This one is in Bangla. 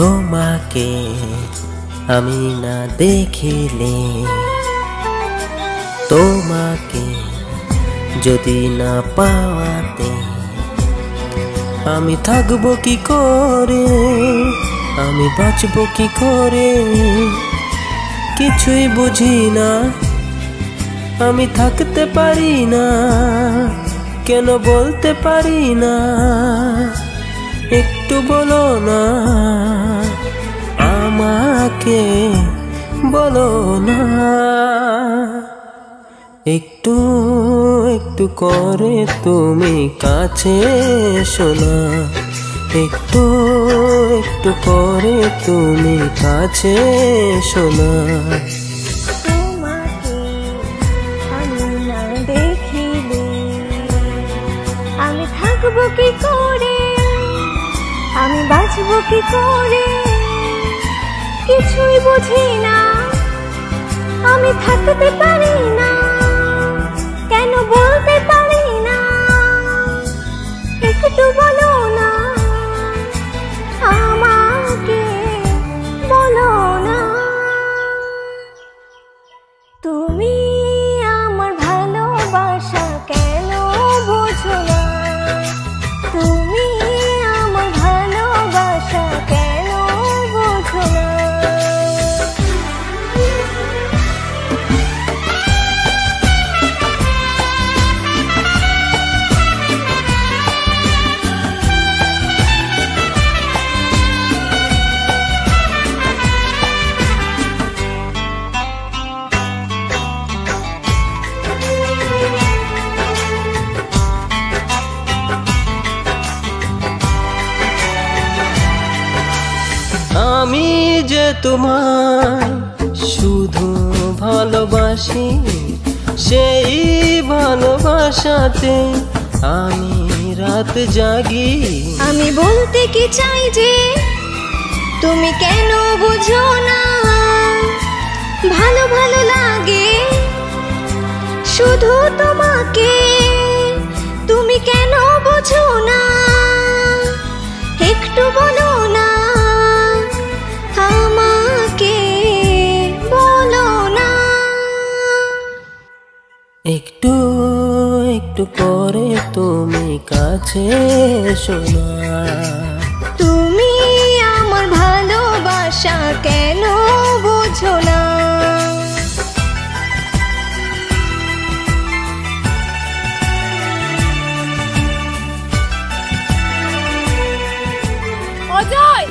তোমাকে আমি না দেখিলে, তোমাকে যদি না পাওয়াতে আমি থাকবো কি করে, আমি বাঁচবো কি করে, কিছুই বুঝি না। আমি থাকতে পারি না, কেন বলতে পারি না, একটু বলো না, আমাকে বলো না। একটু একটু করে তুমি কাছে এসো না, একটু একটু করে তুমি কাছে এসো না। তোমাকে আমি না দেখিলে আমি থাকবো কি করে, আমি বাঁচবো কি করে, কিছুই বুঝি না। আমি থাকতে পারি না, কেন বলতে পারি না, একটু বলো না, আমাকে বলো না। তুমি আমার ভালোবাসা কেন বোঝো না, তুমি আমার ভালোবাসা কেন বোঝো না। আমি যে তোমায় শুধু ভালোবাসি, সেই ভালোবাসাতে আমি রাত জাগি। আমি বলতে কি চাই যে তুমি কেন বুঝো না, ভালো ভালো লাগে শুধু তোমাকে, তুমি কেন বুঝো না, একটু বলো না, আমাকে বলো না। একটু একটু করে তুমি কাছে এসো না। তুমি আমার ভালোবাসা কেন বোঝো না। অজয়!